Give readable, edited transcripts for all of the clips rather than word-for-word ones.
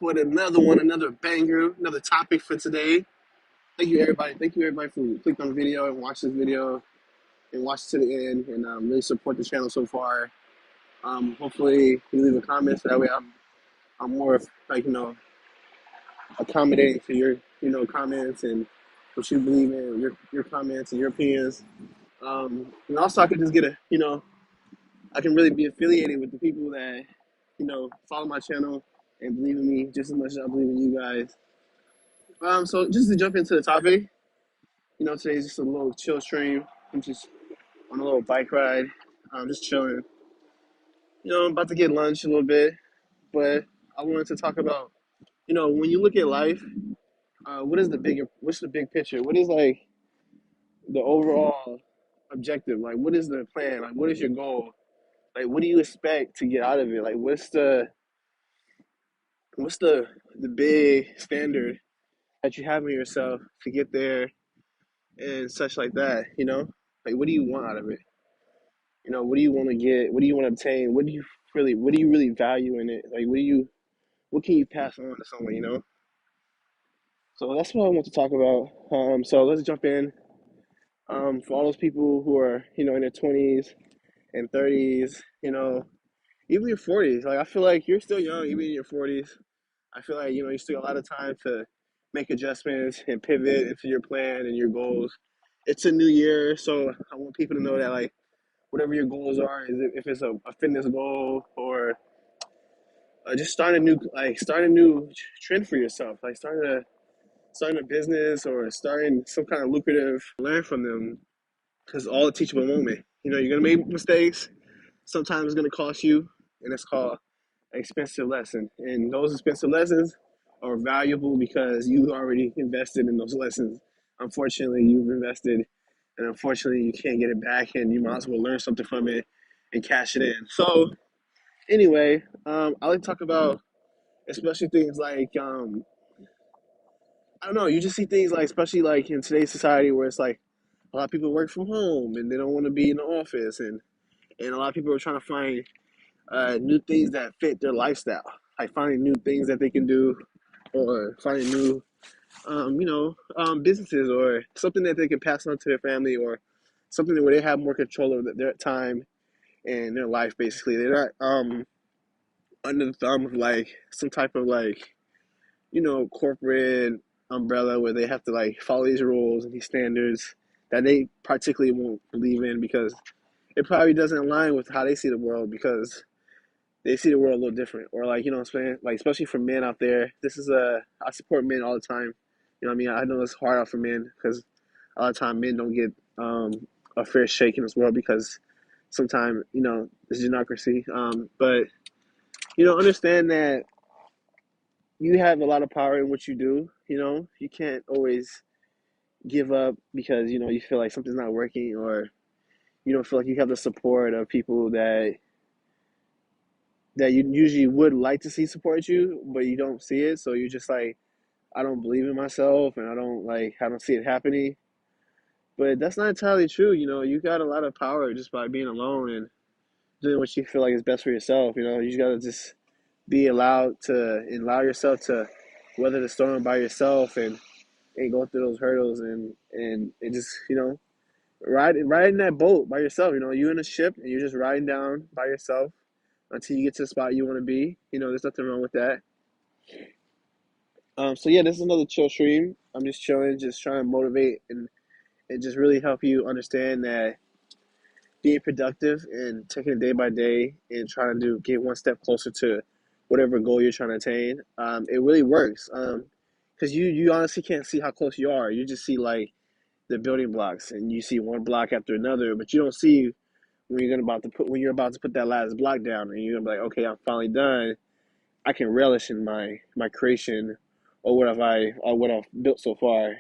with another one, another banger, another topic for today. Thank you, everybody. Thank you, everybody, for clicking on the video and watch this video and watch it to the end and really support the channel so far. Hopefully, you leave a comment so that way I'm more accommodating to your comments and what you believe in, your comments and your opinions. And also, I can just get I can really be affiliated with the people that follow my channel and believe in me just as much as I believe in you guys. So just to jump into the topic, today's just a little chill stream. I'm just on a little bike ride. I'm just chilling. I'm about to get lunch a little bit, but I wanted to talk about, when you look at life, what's the big picture? What is like the overall objective? Like, what is the plan? Like, what is your goal? Like, what do you expect to get out of it? Like, what's the big standard that you have in yourself to get there and such like that? Like, what do you want out of it? What do you want to get? What do you want to obtain? What do you really value in it? Like, what can you pass on to someone? So that's what I want to talk about. So let's jump in. For all those people who are, in their 20s and 30s, even your 40s, like, I feel like you're still young, even in your 40s. I feel like, you still got a lot of time to make adjustments and pivot into your plan and your goals. It's a new year, so I want people to know that, like, whatever your goals are, if it's a fitness goal or just start a new trend for yourself, like starting a business or starting some kind of lucrative. Learn from them because all a teachable moment. You're gonna make mistakes. Sometimes it's gonna cost you, and it's called an expensive lesson. And those expensive lessons are valuable because you already invested in those lessons. Unfortunately, you've invested, and unfortunately, you can't get it back. And you might as well learn something from it and cash it in. So anyway, I like to talk about especially things like I don't know. You just see things like, especially like in today's society, where it's like a lot of people work from home and they don't want to be in the office, and a lot of people are trying to find new things that fit their lifestyle, like finding new things that they can do, or finding new businesses or something that they can pass on to their family, or something where they have more control over their time and their life. Basically, they're not under the thumb of like some type of like corporate umbrella where they have to like follow these rules and these standards that they particularly won't believe in because it probably doesn't align with how they see the world, because they see the world a little different. Or like, what I'm saying? Like, especially for men out there, I support men all the time. What I mean? I know it's hard out for men because a lot of time men don't get a fair shake in this world because sometimes, it's democracy. But, understand that you have a lot of power in what you do. You can't always give up because you feel like something's not working, or you don't feel like you have the support of people that you usually would like to see support you, but you don't see it. So you're just like, I don't believe in myself, and I don't see it happening. But that's not entirely true. You got a lot of power just by being alone and doing what you feel like is best for yourself. You just gotta just be allowed to allow yourself to weather the storm by yourself, and go through those hurdles, and just riding that boat by yourself. You in a ship and you're just riding down by yourself until you get to the spot you want to be. There's nothing wrong with that. So yeah, this is another chill stream. I'm just chilling, just trying to motivate and just really help you understand that being productive and taking it day by day and trying to get one step closer to whatever goal you're trying to attain, it really works. Because you honestly can't see how close you are. You just see like the building blocks, and you see one block after another, but you don't see when you're about to put that last block down, and you're gonna be like, okay, I'm finally done. I can relish in my creation, or what I've built so far.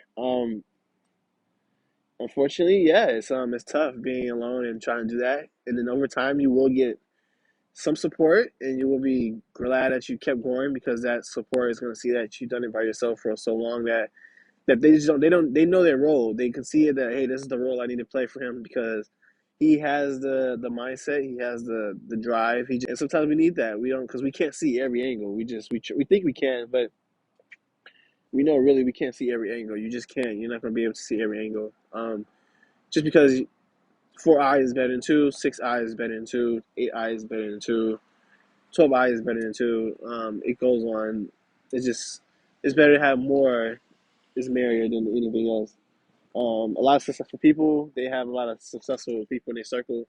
Unfortunately, yeah, it's tough being alone and trying to do that, and then over time you will get some support, and you will be glad that you kept going, because that support is going to see that you've done it by yourself for so long that they just don't they know their role. They can see it that, hey, this is the role I need to play for him, because he has the mindset, he has the drive. And sometimes we need that. We don't because we can't see every angle. We think we can, but we know really we can't see every angle. You just can't. You're not gonna be able to see every angle. Just because four eyes is better than two, six eyes is better than two, eight eyes is better than two, 12 eyes is better than two. It goes on. It's just it's better to have more is merrier than anything else. A lot of successful people, they have a lot of successful people in their circle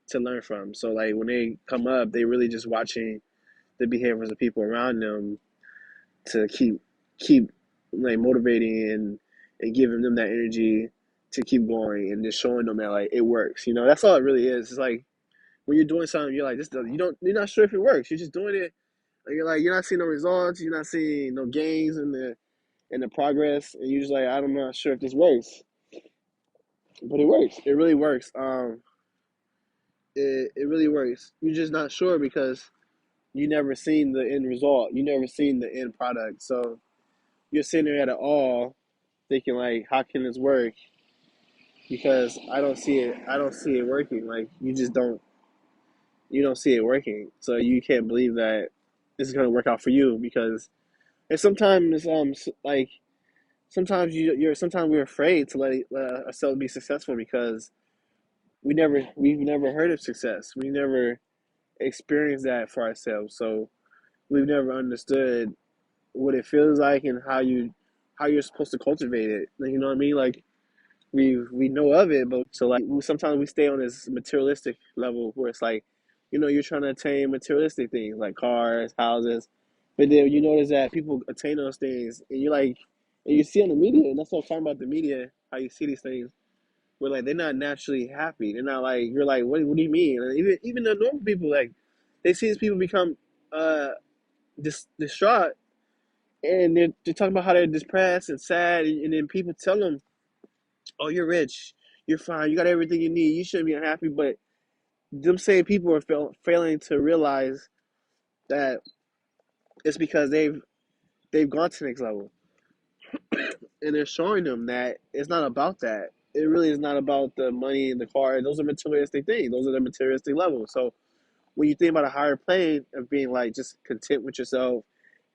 to learn from. So like when they come up, they really just watching the behaviors of people around them to keep like motivating and giving them that energy to keep going and just showing them that like it works. That's all it really is. It's like when you're doing something, you're like this does you don't you're not sure if it works. You're just doing it. And you're like you're not seeing no results. You're not seeing no gains in the progress, and you're just like I'm not sure if this works, but it works. It really works. It really works. You're just not sure because you never seen the end result. You never seen the end product. So you're sitting there at it all thinking like, how can this work? Because I don't see it. I don't see it working. Like you just don't. You don't see it working. So you can't believe that this is gonna work out for you because and sometimes like sometimes you're sometimes we're afraid to let ourselves be successful because we've never heard of success. We never experienced that for ourselves. So we've never understood what it feels like and how you're supposed to cultivate it. Like, you know what I mean? Like we know of it, but so like sometimes we stay on this materialistic level where it's like, you're trying to attain materialistic things like cars, houses, but then you notice that people attain those things, and you're like, and you see on the media, and that's what I'm talking about the media, how you see these things where like they're not naturally happy. They're not like you're like, what do you mean? And even the normal people like they see these people become uh distraught and they're talking about how they're depressed and sad, and then people tell them, "Oh, you're rich, you're fine, you got everything you need, you shouldn't be unhappy." But them same people are failing to realize that it's because they've gone to the next level, and they're showing them that it's not about that. It really is not about the money and the car. Those are materialistic things. Those are the materialistic levels. So when you think about a higher plane of being like just content with yourself,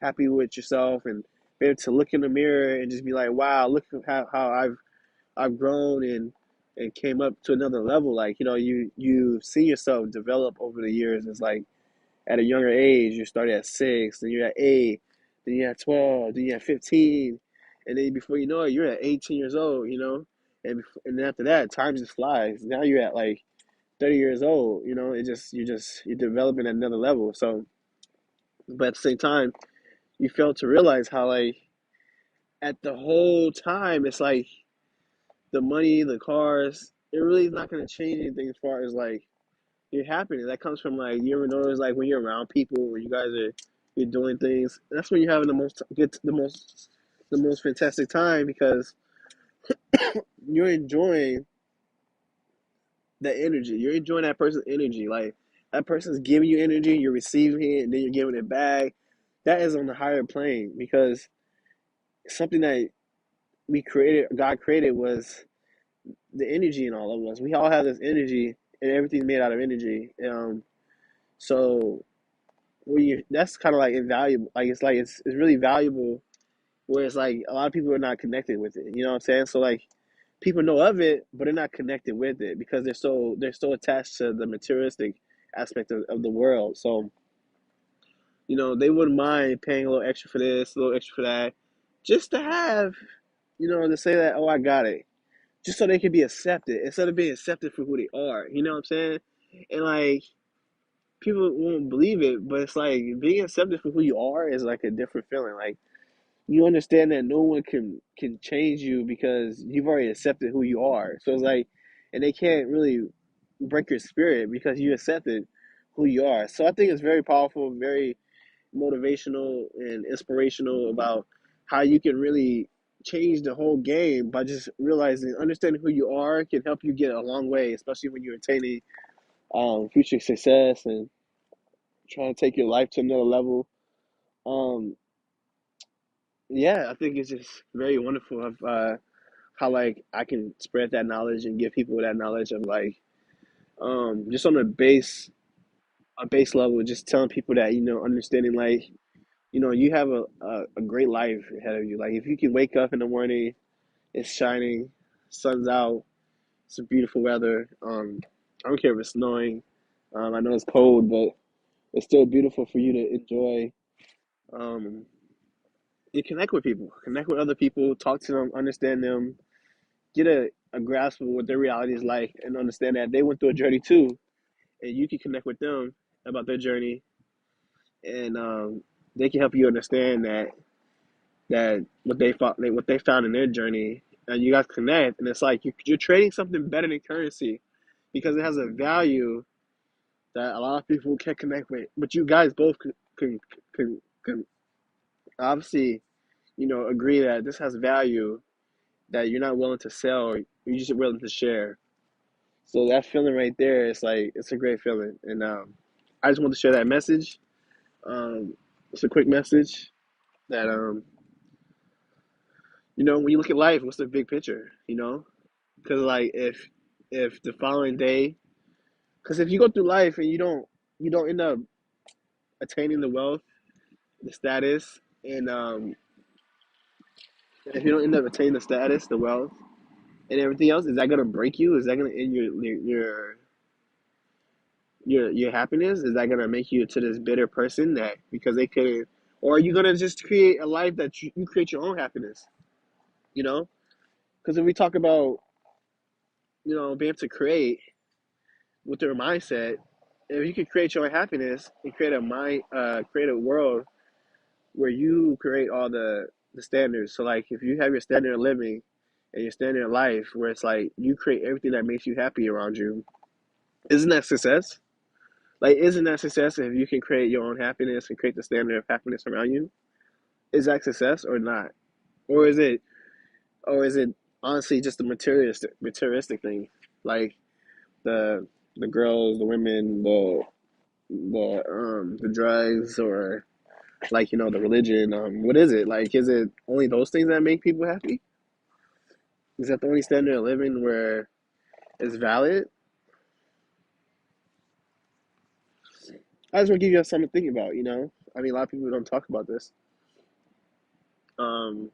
happy with yourself, and be able to look in the mirror and just be like, wow, look at how I've grown and came up to another level. Like you see yourself develop over the years. It's like at a younger age, you started at 6, then you're at 8, then you're at 12, then you're at 15, and then before you know it, you're at 18 years old. And then after that, time just flies. Now you're at like 30 years old. You're developing at another level. So, but at the same time, you fail to realize how like at the whole time, it's like the money, the cars, it really is not going to change anything as far as like your happiness. That comes from like you ever notice like when you're around people, when you guys are you're doing things. That's when you're having the most fantastic time because you're enjoying that energy. You're enjoying that person's energy. Like that person's giving you energy, you're receiving it, and then you're giving it back. That is on the higher plane because something that God created was the energy in all of us. We all have this energy, and everything's made out of energy. So that's kind of like invaluable. Like it's really valuable. Where it's like a lot of people are not connected with it. You know what I'm saying? So like people know of it, but they're not connected with it because they're so attached to the materialistic aspect of the world. So they wouldn't mind paying a little extra for this, a little extra for that, just to have, to say that, oh, I got it, just so they can be accepted instead of being accepted for who they are. You know what I'm saying? And like people won't believe it, but it's like being accepted for who you are is like a different feeling. Like you understand that no one can change you because you've already accepted who you are. So it's like, and they can't really break your spirit because you accepted who you are. So I think it's very powerful, very motivational and inspirational about how you can really change the whole game by just realizing, understanding who you are can help you get a long way, especially when you're attaining future success and trying to take your life to another level. Um, yeah, I think it's just very wonderful of how like I can spread that knowledge and give people that knowledge of like just on a base level, just telling people that, understanding like, you have a great life ahead of you. Like if you can wake up in the morning, it's shining, sun's out, it's beautiful weather. I don't care if it's snowing. I know it's cold, but it's still beautiful for you to enjoy. Um, you connect with people, connect with other people, talk to them, understand them, get a grasp of what their reality is like, and understand that they went through a journey too, and you can connect with them about their journey, and they can help you understand that what they found in their journey, and you guys connect, and it's like you're trading something better than currency because it has a value that a lot of people can't connect with, but you guys both can obviously agree that this has value that you're not willing to sell, you're just willing to share. So that feeling right there, it's like it's a great feeling, and I just want to share that message. Um, it's a quick message that when you look at life, what's the big picture? Because like if the following day, because if you go through life and you don't end up attaining the wealth, the status, and if you don't end up attaining the status, the wealth, and everything else, is that gonna break you? Is that gonna end your happiness? Is that gonna make you to this bitter person that because they couldn't, or are you gonna just create a life that you create your own happiness? You know, because if we talk about being able to create with their mindset, if you could create your own happiness and create a world where you create all the standards. So like if you have your standard of living and your standard of life, where it's like you create everything that makes you happy around you, isn't that success? Like, isn't that success if you can create your own happiness and create the standard of happiness around you? Is that success or not? Or is it, or is it honestly just a materialistic thing? Like the the girls, the women, the drugs, or like the religion. What is it? Like, is it only those things that make people happy? Is that the only standard of living where it's valid? I just want to give you something to think about. I mean, a lot of people don't talk about this. Um,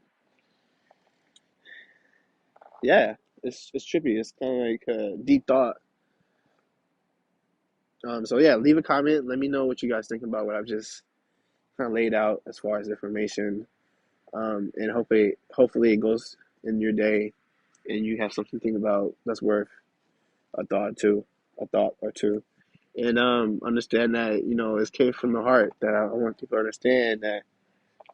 yeah, it's trippy. It's kind of like a deep thought. So yeah, leave a comment. Let me know what you guys think about what I've just kind of laid out as far as information. And hopefully it goes in your day, and you have something to think about that's worth a thought too, a thought or two. And understand that it came from the heart. That I want people to understand that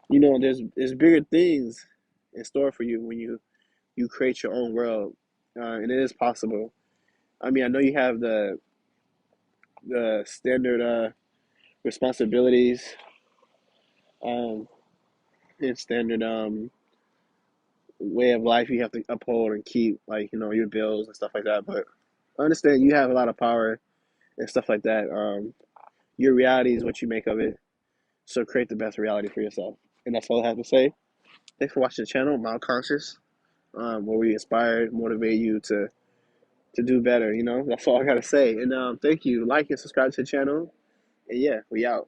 there's bigger things in store for you when you create your own world, and it is possible. I mean, I know you have the standard responsibilities, um, and standard way of life you have to uphold and keep, like your bills and stuff like that. But I understand you have a lot of power and stuff like that. Your reality is what you make of it. So create the best reality for yourself. And that's all I have to say. Thanks for watching the channel, Mild Conscious, where we inspire, motivate you to do better. That's all I gotta say. And thank you. Like and subscribe to the channel. And yeah, we out.